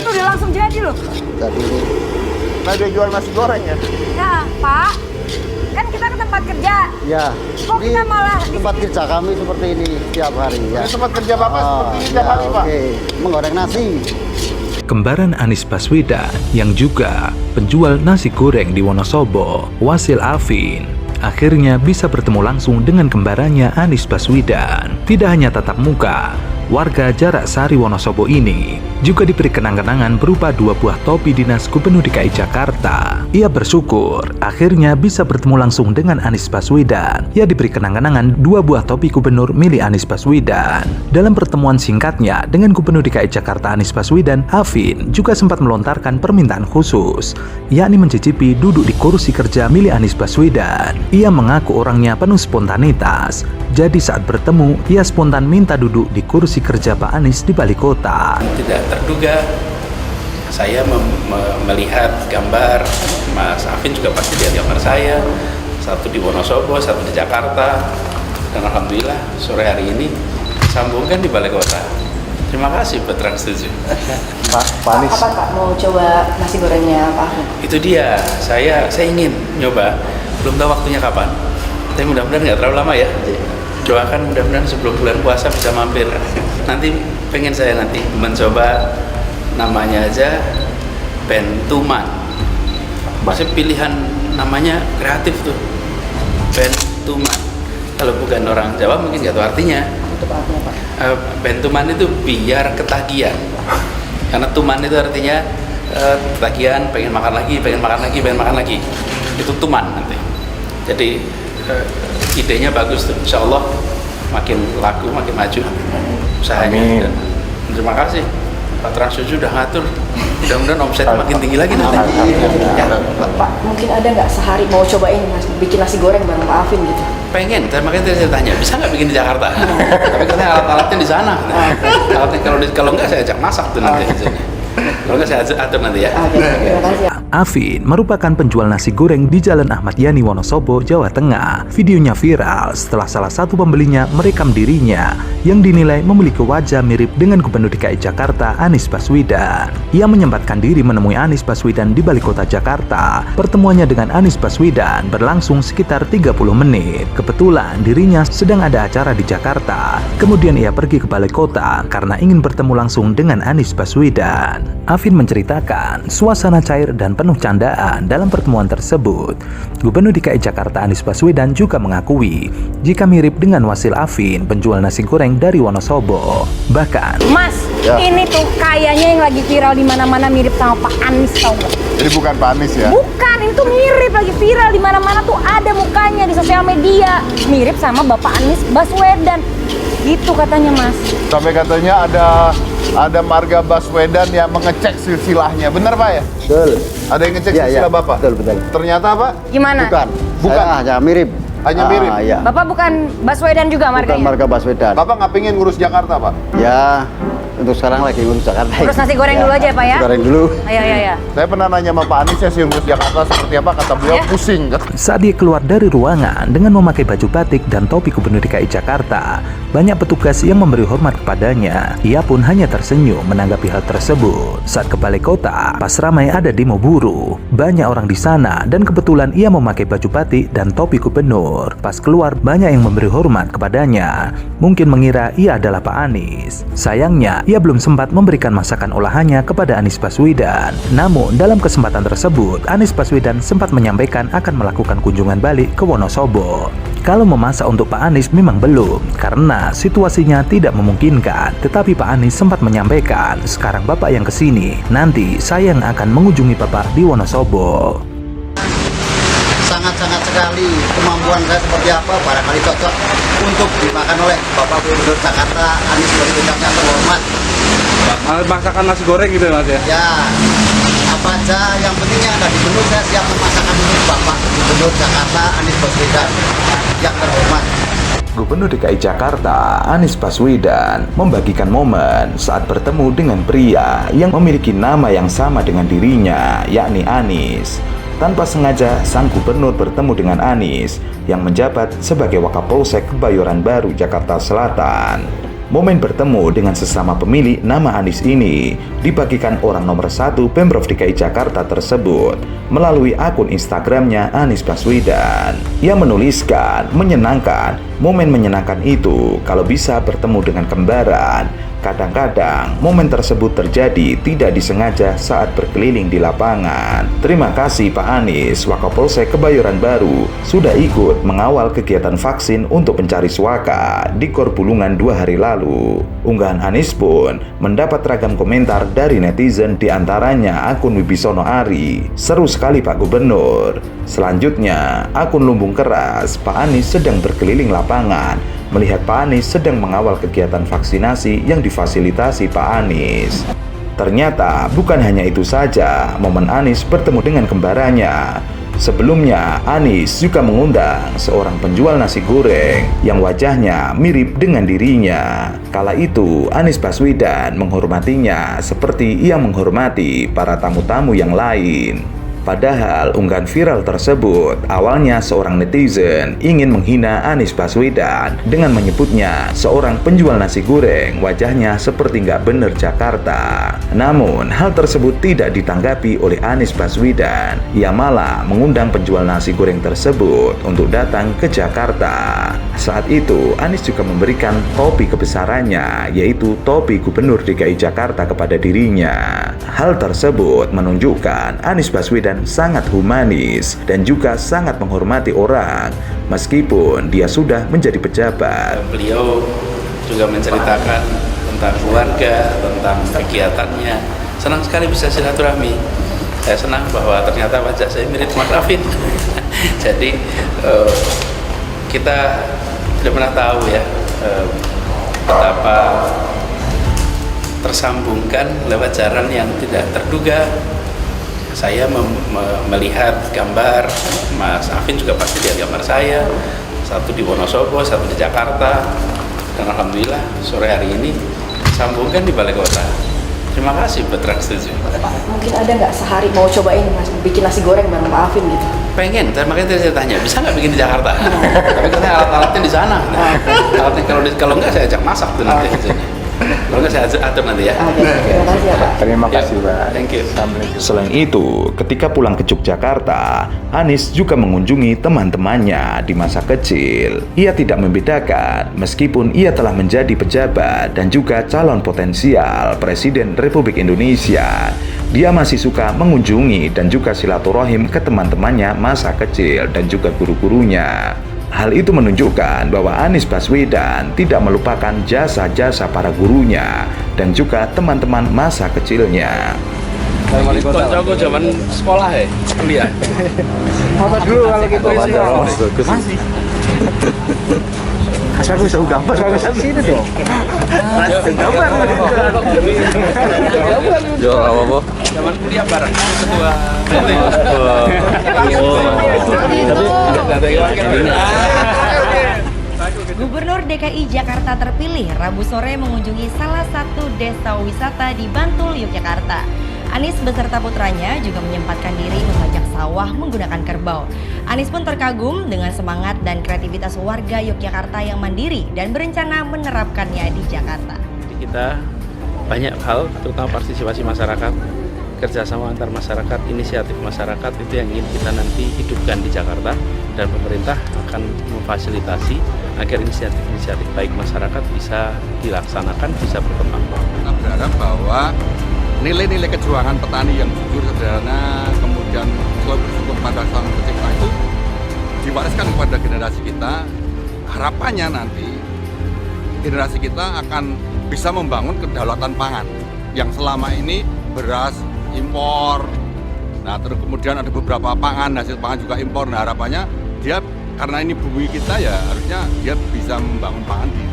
Tuh udah langsung jadi loh. Tadi Nah dia jual nasi goreng ya? Ya, Pak. Kan kita ke tempat kerja. ya. Kok Ini kita malah di tempat kerja kami seperti ini setiap hari ya. Ini tempat kerja Bapak Oh, seperti ini tiap ya, hari Pak? Oke, menggoreng nasi. Kembaran Anies Baswedan yang juga penjual nasi goreng di Wonosobo, Wasil Alvin, akhirnya bisa bertemu langsung dengan kembarannya Anies Baswedan. Tidak hanya tatap muka, warga Jarak Sari Wonosobo ini juga diberi kenang-kenangan berupa 2 buah topi dinas Gubernur DKI Jakarta. Ia bersyukur akhirnya bisa bertemu langsung dengan Anies Baswedan. Ia diberi kenang-kenangan 2 buah topi gubernur milik Anies Baswedan. Dalam pertemuan singkatnya dengan Gubernur DKI Jakarta Anies Baswedan, Alvin juga sempat melontarkan permintaan khusus, yakni mencicipi duduk di kursi kerja milik Anies Baswedan. Ia mengaku orangnya penuh spontanitas. Jadi saat bertemu, ia spontan minta duduk di kursi kerja Pak Anies di Balai Kota. Tidak terduga saya melihat gambar Mas Alvin, juga pasti lihat gambar saya, satu di Wonosobo, satu di Jakarta, dan alhamdulillah sore hari ini sambungkan di Balai Kota. Terima kasih buat Trans 7. Pak Anies. Apa Pak mau coba nasi gorengnya Pak Alvin? Itu dia, saya ingin nyoba, belum tahu waktunya kapan, tapi mudah-mudahan nggak terlalu lama ya. Doakan mudah-mudahan sebelum bulan puasa bisa mampir. Nanti pengen saya nanti mencoba, namanya aja Bentuman. Masih pilihan namanya kreatif tuh, Bentuman. Kalau bukan orang Jawa mungkin nggak tahu artinya. Itu Pak artinya Pak? Bentuman itu biar ketagihan. Karena tuman itu artinya ketagihan, pengen makan lagi, pengen makan lagi, pengen makan lagi. Itu tuman nanti. Jadi idenya bagus tuh, insya Allah makin laku, makin maju usahanya. Amin. Dan terima kasih Pak Trans 7 sudah ngatur, mudah-mudahan omsetnya makin tinggi lagi nanti. Ya, Pak, mungkin ada nggak sehari mau cobain bikin nasi goreng bareng Pak Alvin gitu? pengen, makanya saya tanya, bisa nggak bikin di Jakarta? Tapi katanya alat-alatnya di sana. Alatnya kalau nggak saya ajak masak tuh nanti di sini. Kalau nggak saya atur nanti ya. Oke, terima kasih. Alvin merupakan penjual nasi goreng di Jalan Ahmad Yani, Wonosobo, Jawa Tengah. Videonya viral setelah salah satu pembelinya merekam dirinya yang dinilai memiliki wajah mirip dengan Gubernur DKI Jakarta Anies Baswedan. Ia menyempatkan diri menemui Anies Baswedan di Balai Kota Jakarta. Pertemuannya dengan Anies Baswedan berlangsung sekitar 30 menit. Kebetulan dirinya sedang ada acara di Jakarta. Kemudian ia pergi ke Balai Kota karena ingin bertemu langsung dengan Anies Baswedan. Alvin menceritakan suasana cair dan penuh candaan dalam pertemuan tersebut. Gubernur DKI Jakarta Anies Baswedan juga mengakui jika mirip dengan Wasil Alvin, penjual nasi goreng dari Wonosobo. Bahkan, Mas, Ya. ini tuh kayaknya yang lagi viral di mana-mana mirip sama Pak Anies, tau nggak? Jadi bukan Pak Anies ya? Bukan, ini tuh mirip, lagi viral di mana-mana tuh ada mukanya di sosial media. Mirip sama Bapak Anies Baswedan. Gitu katanya, Mas. Sampai katanya ada marga Baswedan yang mengecek silsilahnya. Benar Pak ya? Betul. Ada yang ngecek Ya, silsilah ya. Bapak? Betul, betul. Ternyata apa? Gimana? Bukan. Bukan. Saya hanya mirip. Hanya mirip? Ya. Bapak bukan Baswedan juga Bukan marganya? marga Baswedan. Bapak nggak pengen ngurus Jakarta Pak? Ya, untuk sekarang lagi ngurus Jakarta. Urus nasi goreng dulu aja ya, Pak ya? Goreng dulu. Iya. Saya pernah nanya sama Pak Anies, saya sih ngurus Jakarta seperti apa, kata beliau Ya. pusing. saat dia keluar dari ruangan dengan memakai baju batik dan topi Gubernur DKI Jakarta, banyak petugas yang memberi hormat kepadanya. Ia pun hanya tersenyum menanggapi hal tersebut. Saat ke Balai Kota, pas ramai ada demo buruh. Banyak orang di sana dan kebetulan ia memakai baju batik dan topi gubernur. Pas keluar, banyak yang memberi hormat kepadanya. Mungkin mengira ia adalah Pak Anies. Sayangnya, ia belum sempat memberikan masakan olahannya kepada Anies Baswedan. Namun, dalam kesempatan tersebut, Anies Baswedan sempat menyampaikan akan melakukan kunjungan balik ke Wonosobo. Kalau memasak untuk Pak Anies memang belum, karena situasinya tidak memungkinkan. Tetapi Pak Anies sempat menyampaikan, sekarang Bapak yang kesini, nanti saya yang akan mengunjungi Bapak di Wonosobo. Sangat-sangat sekali kemampuan saya seperti apa, barangkali cocok untuk dimakan oleh Bapak Gubernur Jakarta Anies Baswedan yang terhormat. Masakan nasi goreng gitu ya Mas ya? Ya, apa aja yang penting yang ada di menu saya siap memasakkan untuk Bapak Gubernur Jakarta Anies Baswedan yang terhormat. Gubernur DKI Jakarta Anies Baswedan membagikan momen saat bertemu dengan pria yang memiliki nama yang sama dengan dirinya, yakni Anies. Tanpa sengaja, sang gubernur bertemu dengan Anies yang menjabat sebagai Wakapolsek Kebayoran Baru, Jakarta Selatan. Momen bertemu dengan sesama pemilih nama Anies ini dibagikan orang nomor 1 Pemprov DKI Jakarta tersebut melalui akun Instagramnya Anies Baswedan yang menuliskan menyenangkan, momen menyenangkan itu kalau bisa bertemu dengan kembaran. Kadang-kadang momen tersebut terjadi tidak disengaja saat berkeliling di lapangan. Terima kasih Pak Anies, Wakapolsek Kebayoran Baru sudah ikut mengawal kegiatan vaksin untuk pencari suaka di Gor Bulungan 2 hari lalu. Unggahan Anies pun mendapat ragam komentar dari netizen, diantaranya akun Wibisono Ari. Seru sekali Pak Gubernur. Selanjutnya akun Lumbung Keras, Pak Anies sedang berkeliling lapangan melihat Pak Anies sedang mengawal kegiatan vaksinasi yang difasilitasi Pak Anies. Ternyata bukan hanya itu saja momen Anies bertemu dengan kembarannya. Sebelumnya Anies juga mengundang seorang penjual nasi goreng yang wajahnya mirip dengan dirinya. Kala itu Anies Baswedan menghormatinya seperti ia menghormati para tamu-tamu yang lain. Padahal unggahan viral tersebut awalnya seorang netizen ingin menghina Anies Baswedan dengan menyebutnya seorang penjual nasi goreng wajahnya seperti nggak bener Jakarta. Namun hal tersebut tidak ditanggapi oleh Anies Baswedan. Ia malah mengundang penjual nasi goreng tersebut untuk datang ke Jakarta. Saat itu Anies juga memberikan topi kebesarannya, yaitu topi Gubernur DKI Jakarta kepada dirinya. Hal tersebut menunjukkan Anies Baswedan sangat humanis dan juga sangat menghormati orang meskipun dia sudah menjadi pejabat. Beliau juga menceritakan tentang keluarga, tentang kegiatannya. Senang sekali bisa silaturahmi. Saya senang bahwa ternyata wajah saya mirip Mas Afin. Jadi kita tidak pernah tahu ya betapa tersambungkan lewat jalan yang tidak terduga. Saya melihat gambar Mas Afin, juga pasti lihat gambar saya, satu di Wonosobo, satu di Jakarta, dan alhamdulillah sore hari ini sambungkan di Balai Kota. Terima kasih buat Trans 7. Mungkin ada nggak sehari mau cobain Mas bikin nasi goreng bareng Pak Afin gitu? Pengen, makanya tadi saya tanya, bisa nggak bikin di Jakarta? Tapi katanya alat-alatnya di sana. Alatnya kalau nggak saya ajak masak tuh nanti. Kalau nggak saya atur nanti ya. Oke, terima kasih ya Pak. Terima kasih Pak. Thank you. Selain itu, ketika pulang ke Yogyakarta, Anies juga mengunjungi teman-temannya di masa kecil. Ia tidak membedakan meskipun ia telah menjadi pejabat dan juga calon potensial Presiden Republik Indonesia. Dia masih suka mengunjungi dan juga silaturahim ke teman-temannya masa kecil dan juga guru-gurunya. Hal itu menunjukkan bahwa Anies Baswedan tidak melupakan jasa-jasa para gurunya dan juga teman-teman masa kecilnya. Kocokku zaman sekolah ya, kuliah. Foto dulu kalau gitu. Masih. Asal gue bisa gambar kalau sini dong. Gambar. Yo, apa? Zaman kuliah bareng. Ketua. Gubernur DKI Jakarta terpilih Rabu sore mengunjungi salah satu desa wisata di Bantul, Yogyakarta. Anies beserta putranya juga menyempatkan diri membajak sawah menggunakan kerbau. Anies pun terkagum dengan semangat dan kreativitas warga Yogyakarta yang mandiri dan berencana menerapkannya di Jakarta. Kita banyak hal, terutama partisipasi masyarakat, kerjasama antar masyarakat, inisiatif masyarakat itu yang ingin kita nanti hidupkan di Jakarta, dan pemerintah akan memfasilitasi agar inisiatif-inisiatif baik masyarakat bisa dilaksanakan, bisa berkembang. Kita berharap bahwa nilai-nilai kejuangan petani yang jujur, sederhana, kemudian selalu bersyukur pada Sang Pencipta itu diwariskan kepada generasi kita. Harapannya nanti generasi kita akan bisa membangun kedaulatan pangan yang selama ini beras impor. Nah, terus kemudian ada beberapa pangan, hasil pangan juga impor. Nah, harapannya dia karena ini bumi kita ya harusnya dia bisa membangun pangan di